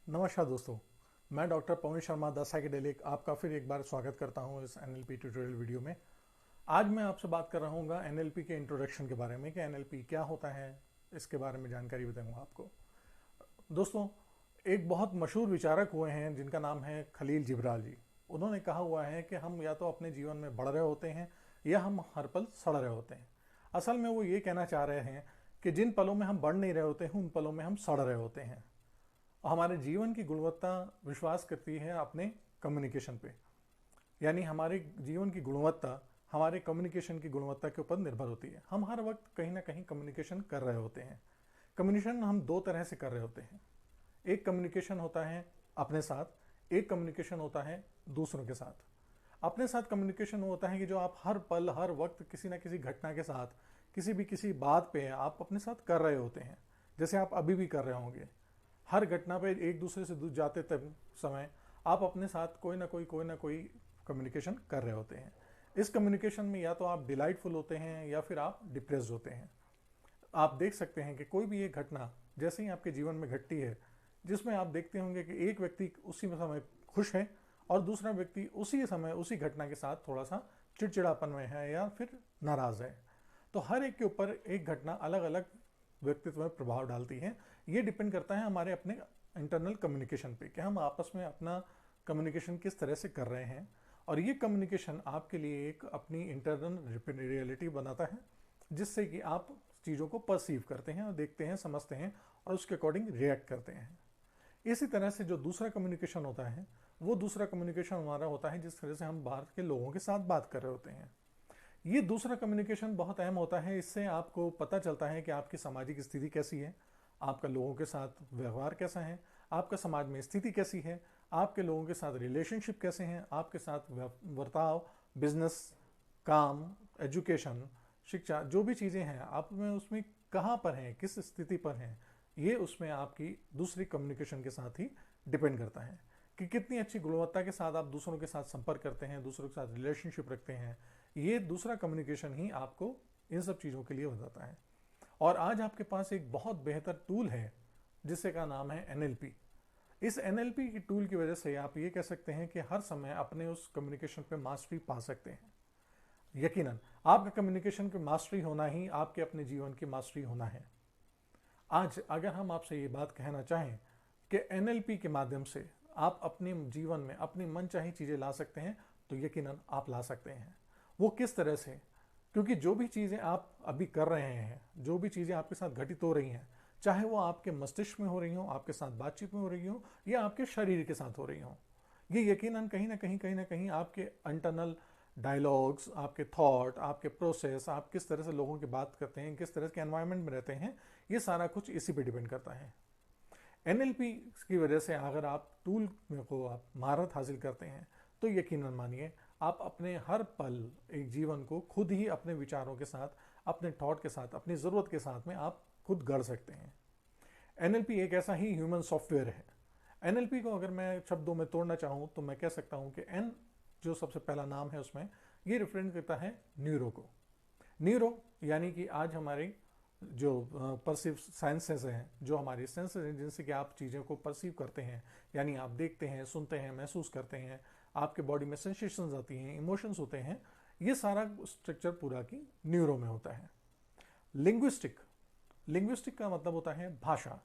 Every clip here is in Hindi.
नमस्कार दोस्तों। मैं doctor Pawan Sharma the psychedelic आपका फिर एक बार स्वागत करता हूं इस एनएलपी ट्यूटोरियल वीडियो में। आज मैं आपसे बात कर रहा हूँ एनएलपी के इंट्रोडक्शन के बारे में कि एनएलपी क्या होता है, इसके बारे में जानकारी बताऊंगा आपको। दोस्तों, एक बहुत मशहूर विचारक हुए हैं जिनका नाम है खलील जिब्राल जी। उन्होंने कहा हुआ है कि हम या तो अपने जीवन में बढ़ रहे होते हैं या हम हर पल सड़ रहे होते हैं। असल में वो ये कहना चाह रहे हैं कि जिन पलों में हम बढ़ नहीं रहे होते हैं उन पलों में हम सड़ रहे होते हैं। हमारे जीवन की गुणवत्ता विश्वास करती है अपने कम्युनिकेशन पे, यानी हमारे जीवन की गुणवत्ता हमारे कम्युनिकेशन की गुणवत्ता के ऊपर निर्भर होती है। हम हर वक्त कहीं ना कहीं कम्युनिकेशन कर रहे होते हैं। कम्युनिकेशन हम दो तरह से कर रहे होते हैं। एक कम्युनिकेशन होता है अपने साथ, एक कम्युनिकेशन होता है दूसरों के साथ। अपने साथ कम्युनिकेशन होता है कि जो आप हर पल हर वक्त किसी ना किसी घटना के साथ किसी बात पे आप अपने साथ कर रहे होते हैं, जैसे आप अभी भी कर रहे होंगे। हर घटना पे एक दूसरे से दूर जाते तक समय आप अपने साथ कोई ना कोई कम्युनिकेशन कर रहे होते हैं। इस कम्युनिकेशन में या तो आप डिलाइटफुल होते हैं या फिर आप डिप्रेस्ड होते हैं। आप देख सकते हैं कि कोई भी एक घटना जैसे ही आपके जीवन में घटती है जिसमें आप देखते होंगे कि एक व्यक्ति उसी समय खुश है और दूसरा व्यक्ति उसी समय उसी घटना के साथ थोड़ा सा चिड़चिड़ापन में है या फिर नाराज है। तो हर एक के ऊपर एक घटना अलग अलग व्यक्तित्व में प्रभाव डालती है। ये डिपेंड करता है हमारे अपने इंटरनल कम्युनिकेशन पे कि हम आपस में अपना कम्युनिकेशन किस तरह से कर रहे हैं। और ये कम्युनिकेशन आपके लिए एक अपनी इंटरनल रियलिटी बनाता है, जिससे कि आप चीज़ों को परसीव करते हैं और देखते हैं, समझते हैं और उसके अकॉर्डिंग रिएक्ट करते हैं। इसी तरह से जो दूसरा कम्युनिकेशन होता है वो दूसरा कम्युनिकेशन हमारा होता है जिस तरह से हम बाहर के लोगों के साथ बात कर रहे होते हैं। ये दूसरा कम्युनिकेशन बहुत अहम होता है। इससे आपको पता चलता है कि आपकी सामाजिक स्थिति कैसी है, आपका लोगों के साथ व्यवहार कैसा है, आपका समाज में स्थिति कैसी है, आपके लोगों के साथ रिलेशनशिप कैसे हैं, आपके साथ बर्ताव, बिजनेस, काम, एजुकेशन, शिक्षा, जो भी चीज़ें हैं आप में उसमें कहाँ पर हैं, किस स्थिति पर हैं, ये उसमें आपकी दूसरी कम्युनिकेशन के साथ ही डिपेंड करता है कि कितनी अच्छी गुणवत्ता के साथ आप दूसरों के साथ संपर्क करते हैं, दूसरों के साथ रिलेशनशिप रखते हैं। ये दूसरा कम्युनिकेशन ही आपको इन सब चीज़ों के लिए बताता है। और आज आपके पास एक बहुत बेहतर टूल है जिससे का नाम है एनएलपी। इस एनएलपी की टूल की वजह से आप ये कह सकते हैं कि हर समय अपने उस कम्युनिकेशन पे मास्टरी पा सकते हैं। यकीनन आपका कम्युनिकेशन की मास्टरी होना ही आपके अपने जीवन की मास्टरी होना है। आज अगर हम आपसे ये बात कहना चाहें कि एनएलपी के माध्यम से आप अपने जीवन में अपनी मनचाही चीज़ें ला सकते हैं, तो यकीनन आप ला सकते हैं। वो किस तरह से? क्योंकि जो भी चीज़ें आप अभी कर रहे हैं, जो भी चीज़ें आपके साथ घटित हो रही हैं, चाहे वो आपके मस्तिष्क में हो रही हो, आपके साथ बातचीत में हो रही हो या आपके शरीर के साथ हो रही हो, ये यकीनन कहीं ना कहीं आपके इंटरनल डायलॉग्स, आपके थॉट, आपके प्रोसेस, आप किस तरह से लोगों की बात करते हैं, किस तरह के एनवायरनमेंट में रहते हैं, ये सारा कुछ इसी पे डिपेंड करता है। एनएलपी की वजह से अगर आप टूल को आप महारत हासिल करते हैं तो यकीनन मानिए आप अपने हर पल एक जीवन को खुद ही अपने विचारों के साथ, अपने थॉट के साथ, अपनी ज़रूरत के साथ में आप खुद गढ़ सकते हैं। एनएलपी एक ऐसा ही ह्यूमन सॉफ्टवेयर है। एनएलपी को अगर मैं शब्दों में तोड़ना चाहूँ तो मैं कह सकता हूँ कि एन जो सबसे पहला नाम है उसमें ये रिप्रेजेंट करता है न्यूरो को। न्यूरो यानी कि आज हमारी जो परसिव साइंसेस हैं, जो हमारी सेंसेस हैं जिनसे कि आप चीज़ों को परसीव करते हैं, यानी आप देखते हैं, सुनते हैं, महसूस करते हैं, आपके बॉडी में सेंसेशंस आती हैं, इमोशंस होते हैं, ये सारा स्ट्रक्चर पूरा की न्यूरो में होता है। लिंग्विस्टिक, लिंग्विस्टिक का मतलब होता है भाषा,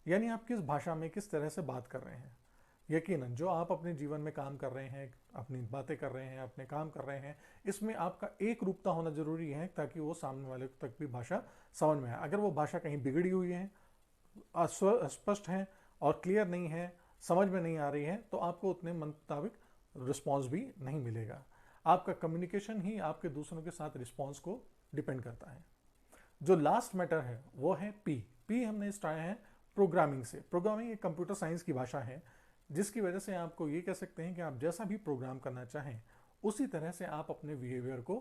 यानी आप किस भाषा में किस तरह से बात कर रहे हैं। यकीनन जो आप अपने जीवन में काम कर रहे हैं, अपनी बातें कर रहे हैं, अपने काम कर रहे हैं, इसमें आपका एक रूपता होना जरूरी है ताकि वो सामने वाले तक भी भाषा समझ में आए। अगर वो भाषा कहीं बिगड़ी हुई है, अस्पष्ट है और क्लियर नहीं है, समझ में नहीं आ रही है, तो आपको उतने मुताबिक रिस्पॉन्स भी नहीं मिलेगा। आपका कम्युनिकेशन ही आपके दूसरों के साथ रिस्पॉन्स को डिपेंड करता है। जो लास्ट मैटर है वो है पी। पी हमने स्टार्ट है प्रोग्रामिंग से। प्रोग्रामिंग एक कंप्यूटर साइंस की भाषा है जिसकी वजह से आपको ये कह सकते हैं कि आप जैसा भी प्रोग्राम करना चाहें उसी तरह से आप अपने बिहेवियर को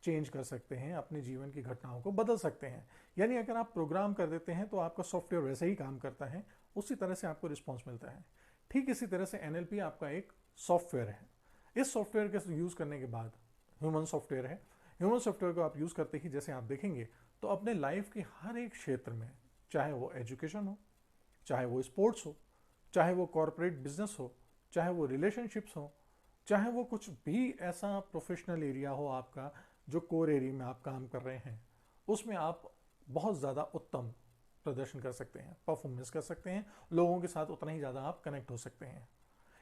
चेंज कर सकते हैं, अपने जीवन की घटनाओं को बदल सकते हैं। यानी अगर आप प्रोग्राम कर देते हैं तो आपका सॉफ्टवेयर वैसे ही काम करता है, उसी तरह से आपको रिस्पॉन्स मिलता है। ठीक इसी तरह से एनएलपी आपका एक सॉफ्टवेयर है। इस सॉफ्टवेयर के यूज़ करने के बाद ह्यूमन सॉफ्टवेयर है। ह्यूमन सॉफ्टवेयर को आप यूज़ करते ही जैसे आप देखेंगे तो अपने लाइफ के हर एक क्षेत्र में, चाहे वो एजुकेशन हो, चाहे वो स्पोर्ट्स हो, चाहे वो कॉरपोरेट बिजनेस हो, चाहे वो रिलेशनशिप्स हो, चाहे वो कुछ भी ऐसा प्रोफेशनल एरिया हो आपका जो कोर एरिया में आप काम कर रहे हैं, उसमें आप बहुत ज़्यादा उत्तम प्रदर्शन कर सकते हैं, परफॉर्मेंस कर सकते हैं, लोगों के साथ उतना ही ज़्यादा आप कनेक्ट हो सकते हैं।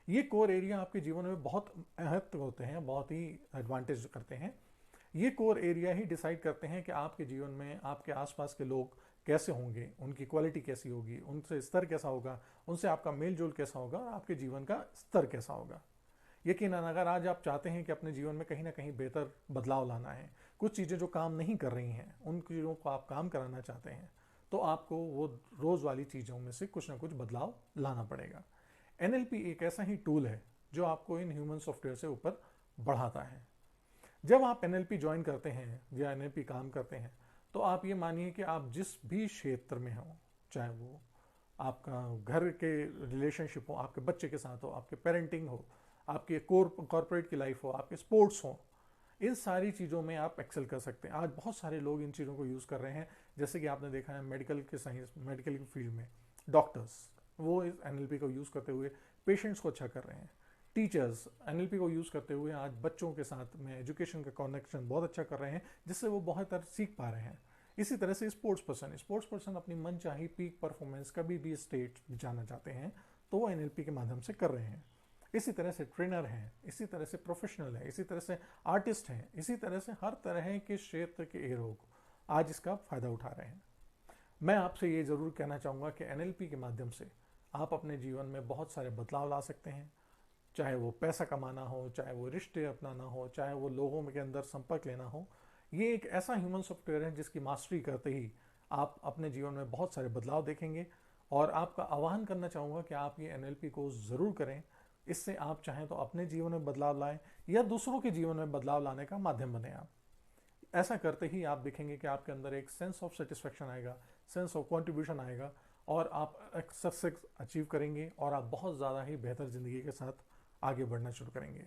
ये कोर एरिया आपके जीवन में बहुत महत्व होते हैं, बहुत ही एडवांटेज करते हैं। ये कोर एरिया ही डिसाइड करते हैं कि आपके जीवन में आपके आसपास के लोग कैसे होंगे, उनकी क्वालिटी कैसी होगी, उनसे स्तर कैसा होगा, उनसे आपका मेल जोल कैसा होगा और आपके जीवन का स्तर कैसा होगा। यकीनन अगर आज आप चाहते हैं कि अपने जीवन में कहीं ना कहीं बेहतर बदलाव लाना है, कुछ चीज़ें जो काम नहीं कर रही हैं उन चीज़ों को आप काम कराना चाहते हैं, तो आपको वो रोज़ वाली चीज़ों में से कुछ ना कुछ बदलाव लाना पड़ेगा। एनएलपी एक ऐसा ही टूल है जो आपको इन ह्यूमन सॉफ्टवेयर से ऊपर बढ़ाता है। जब आप एनएलपी ज्वाइन करते हैं या एनएलपी काम करते हैं, तो आप ये मानिए कि आप जिस भी क्षेत्र में हो, चाहे वो आपका घर के रिलेशनशिप हो, आपके बच्चे के साथ हो, आपके पेरेंटिंग हो, आपके कॉर्पोरेट की लाइफ हो, आपके स्पोर्ट्स हो, इन सारी चीज़ों में आप एक्सेल कर सकते हैं। आज बहुत सारे लोग इन चीज़ों को यूज़ कर रहे हैं, जैसे कि आपने देखा है मेडिकल के साइंस, मेडिकल की फील्ड में डॉक्टर्स वो इस एनएलपी को यूज़ करते हुए पेशेंट्स को अच्छा कर रहे हैं। टीचर्स एनएलपी को यूज़ करते हुए आज बच्चों के साथ में एजुकेशन का कनेक्शन बहुत अच्छा कर रहे हैं, जिससे वो बहुत सीख पा रहे हैं। इसी तरह से स्पोर्ट्स पर्सन अपनी मन चाही पीक परफॉर्मेंस कभी भी स्टेट जाना चाहते हैं, तो वो एनएलपी के माध्यम से कर रहे हैं। इसी तरह से ट्रेनर हैं, इसी तरह से प्रोफेशनल है, इसी तरह से आर्टिस्ट हैं, इसी तरह से हर तरह के क्षेत्र के लोग आज इसका फायदा उठा रहे हैं। मैं आपसे ये ज़रूर कहना चाहूँगा कि एनएलपी के माध्यम से आप अपने जीवन में बहुत सारे बदलाव ला सकते हैं, चाहे वो पैसा कमाना हो, चाहे वो रिश्ते अपनाना हो, चाहे वो लोगों के अंदर संपर्क लेना हो। ये एक ऐसा ह्यूमन सॉफ्टवेयर है जिसकी मास्टरी करते ही आप अपने जीवन में बहुत सारे बदलाव देखेंगे। और आपका आह्वान करना चाहूँगा कि आप ये एनएलपी को ज़रूर करें। इससे आप चाहें तो अपने जीवन में बदलाव लाएं या दूसरों के जीवन में बदलाव लाने का माध्यम बने आप। ऐसा करते ही आप देखेंगे कि आपके अंदर एक सेंस ऑफ सेटिस्फेक्शन आएगा, सेंस ऑफ कंट्रीब्यूशन आएगा, और आप सक्सेस अचीव करेंगे और आप बहुत ज़्यादा ही बेहतर ज़िंदगी के साथ आगे बढ़ना शुरू करेंगे।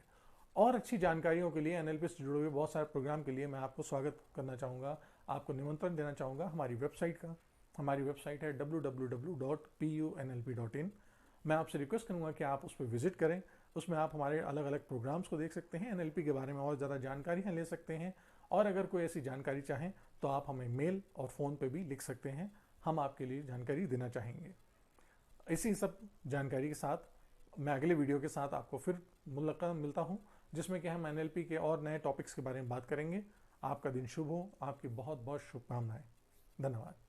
और अच्छी जानकारियों के लिए, एनएलपी से जुड़े हुए बहुत सारे प्रोग्राम के लिए मैं आपको स्वागत करना चाहूँगा, आपको निमंत्रण देना चाहूँगा हमारी वेबसाइट का। हमारी वेबसाइट है www.punlp.in। मैं आपसे रिक्वेस्ट करूँगा कि आप उस पर विजिट करें। उसमें आप हमारे अलग अलग प्रोग्राम्स को देख सकते हैं, एनएलपी के बारे में और ज़्यादा जानकारियाँ ले सकते हैं, और अगर कोई ऐसी जानकारी चाहें तो आप हमें मेल और फ़ोन पे भी लिख सकते हैं, हम आपके लिए जानकारी देना चाहेंगे। इसी सब जानकारी के साथ मैं अगले वीडियो के साथ आपको फिर मुलाकात मिलता हूँ, जिसमें कि हम एनएलपी के और नए टॉपिक्स के बारे में बात करेंगे। आपका दिन शुभ हो, आपकी बहुत बहुत शुभकामनाएं। धन्यवाद।